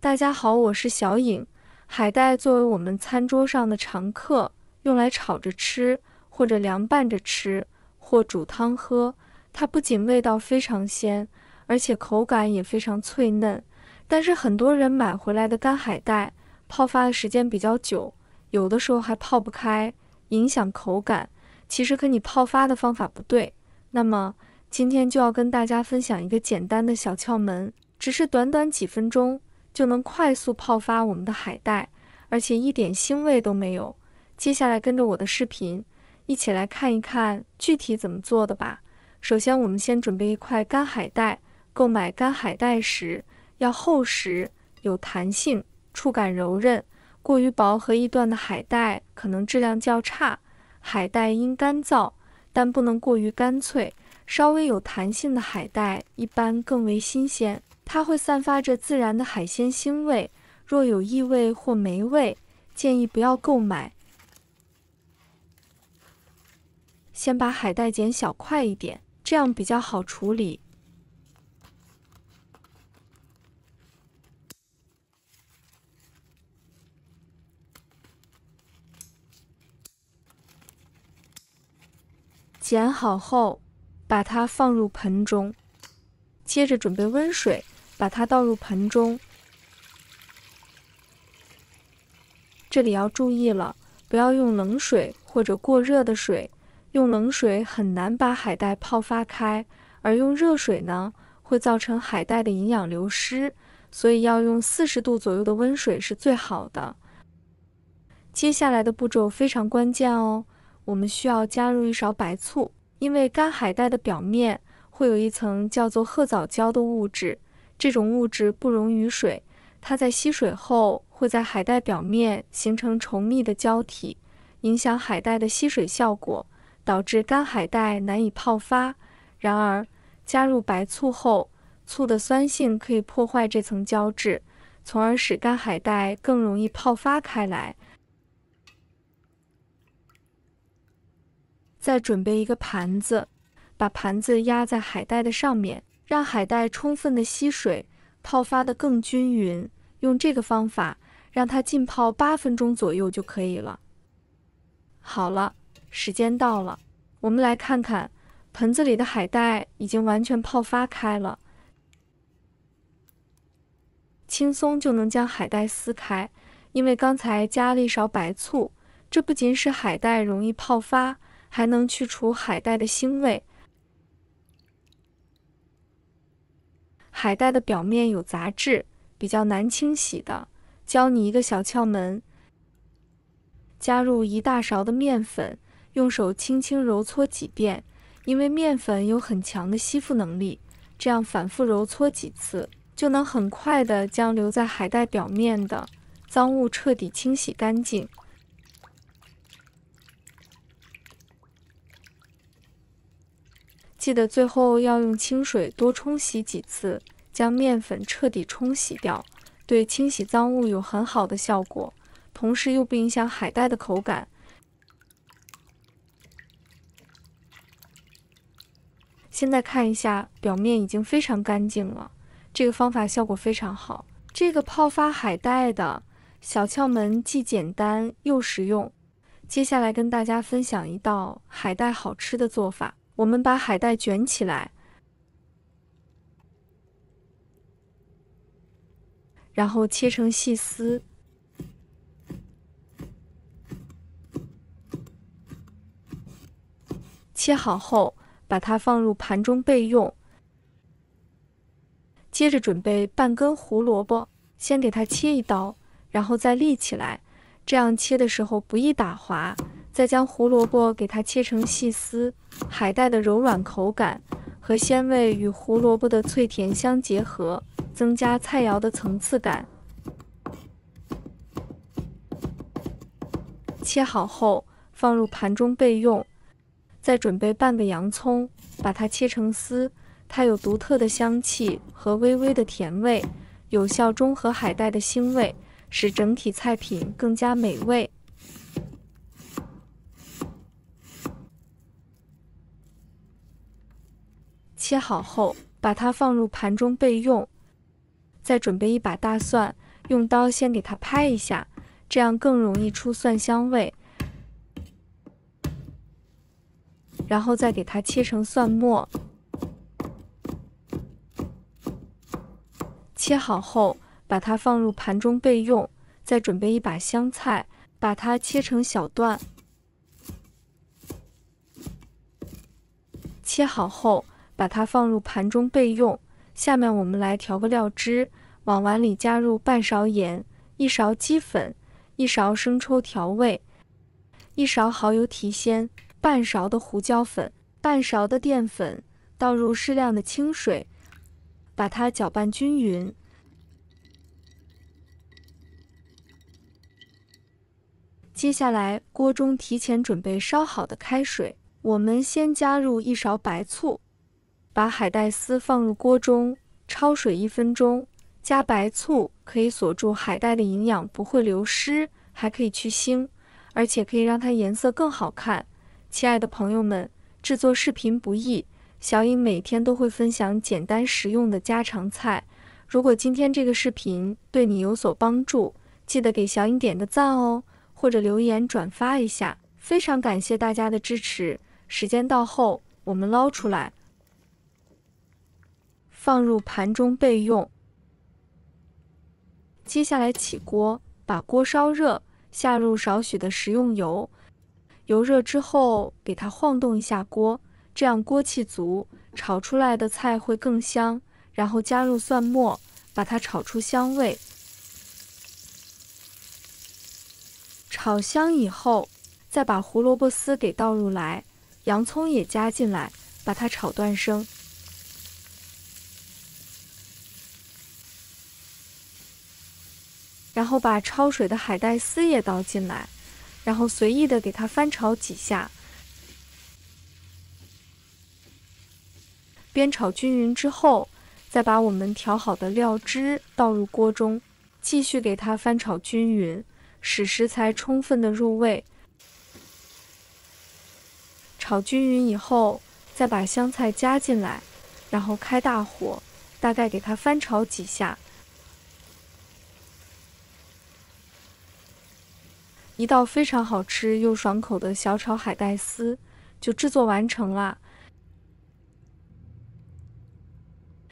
大家好，我是小颖。海带作为我们餐桌上的常客，用来炒着吃，或者凉拌着吃，或煮汤喝。它不仅味道非常鲜，而且口感也非常脆嫩。但是很多人买回来的干海带，泡发的时间比较久，有的时候还泡不开，影响口感。其实跟你泡发的方法不对。那么今天就要跟大家分享一个简单的小窍门，只是短短几分钟就能快速泡发我们的海带，而且一点腥味都没有。接下来跟着我的视频，一起来看一看具体怎么做的吧。首先我们先准备一块干海带，购买干海带时要厚实、有弹性、触感柔韧。过于薄和易断的海带可能质量较差。海带应干燥，但不能过于干脆。稍微有弹性的海带一般更为新鲜，它会散发着自然的海鲜腥味，若有异味或霉味，建议不要购买。先把海带剪小块一点，这样比较好处理。剪好后，把它放入盆中，接着准备温水，把它倒入盆中。这里要注意了，不要用冷水或者过热的水，用冷水很难把海带泡发开，而用热水呢，会造成海带的营养流失，所以要用40度左右的温水是最好的。接下来的步骤非常关键哦，我们需要加入1勺白醋，因为干海带的表面会有一层叫做褐藻胶的物质，这种物质不溶于水，它在吸水后会在海带表面形成稠密的胶体，影响海带的吸水效果，导致干海带难以泡发。然而，加入白醋后，醋的酸性可以破坏这层胶质，从而使干海带更容易泡发开来。再准备一个盘子，把盘子压在海带的上面，让海带充分的吸水，泡发的更均匀。用这个方法，让它浸泡8分钟左右就可以了。好了，时间到了，我们来看看盆子里的海带已经完全泡发开了，轻松就能将海带撕开。因为刚才加了1勺白醋，这不仅使海带容易泡发，还能去除海带的腥味。海带的表面有杂质，比较难清洗的，教你一个小窍门：加入1大勺的面粉，用手轻轻揉搓几遍，因为面粉有很强的吸附能力，这样反复揉搓几次，就能很快地将留在海带表面的脏物彻底清洗干净。记得最后要用清水多冲洗几次，将面粉彻底冲洗掉，对清洗脏物有很好的效果，同时又不影响海带的口感。现在看一下，表面已经非常干净了，这个方法效果非常好。这个泡发海带的小窍门既简单又实用。接下来跟大家分享一道海带好吃的做法。我们把海带卷起来，然后切成细丝，切好后把它放入盘中备用。接着准备半根胡萝卜，先给它切1刀，然后再立起来，这样切的时候不易打滑。再将胡萝卜给它切成细丝，海带的柔软口感和鲜味与胡萝卜的脆甜相结合，增加菜肴的层次感。切好后放入盘中备用。再准备半个洋葱，把它切成丝，它有独特的香气和微微的甜味，有效中和海带的腥味，使整体菜品更加美味。切好后，把它放入盘中备用。再准备1把大蒜，用刀先给它拍一下，这样更容易出蒜香味。然后再给它切成蒜末。切好后，把它放入盘中备用。再准备一把香菜，把它切成小段。切好后，把它放入盘中备用。下面我们来调个料汁，往碗里加入半勺盐、1勺鸡粉、1勺生抽调味、1勺蚝油提鲜、半勺的胡椒粉、半勺的淀粉，倒入适量的清水，把它搅拌均匀。接下来，锅中提前准备烧好的开水，我们先加入1勺白醋，把海带丝放入锅中，焯水1分钟。加白醋可以锁住海带的营养，不会流失，还可以去腥，而且可以让它颜色更好看。亲爱的朋友们，制作视频不易，小颖每天都会分享简单实用的家常菜。如果今天这个视频对你有所帮助，记得给小颖点个赞哦，或者留言转发一下，非常感谢大家的支持。时间到后，我们捞出来，放入盘中备用。接下来起锅，把锅烧热，下入少许的食用油。油热之后，给它晃动一下锅，这样锅气足，炒出来的菜会更香。然后加入蒜末，把它炒出香味。炒香以后，再把胡萝卜丝给倒入来，洋葱也加进来，把它炒断生。然后把焯水的海带丝也倒进来，然后随意的给它翻炒几下。煸炒均匀之后，再把我们调好的料汁倒入锅中，继续给它翻炒均匀，使食材充分的入味。炒均匀以后，再把香菜加进来，然后开大火，大概给它翻炒几下。一道非常好吃又爽口的小炒海带丝就制作完成啦。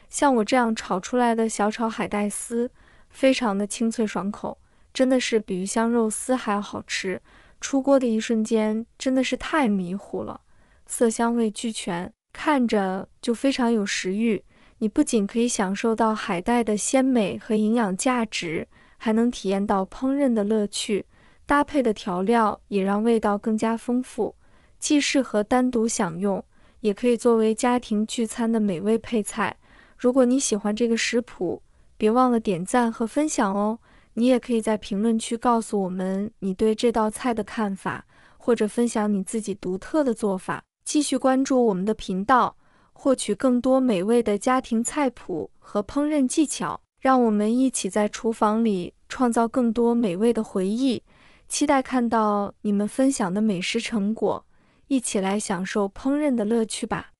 像我这样炒出来的小炒海带丝，非常的清脆爽口，真的是比鱼香肉丝还要好吃。出锅的一瞬间，真的是太迷糊了，色香味俱全，看着就非常有食欲。你不仅可以享受到海带的鲜美和营养价值，还能体验到烹饪的乐趣。搭配的调料也让味道更加丰富，既适合单独享用，也可以作为家庭聚餐的美味配菜。如果你喜欢这个食谱，别忘了点赞和分享哦。你也可以在评论区告诉我们你对这道菜的看法，或者分享你自己独特的做法。继续关注我们的频道，获取更多美味的家庭菜谱和烹饪技巧。让我们一起在厨房里创造更多美味的回忆。期待看到你们分享的美食成果，一起来享受烹饪的乐趣吧。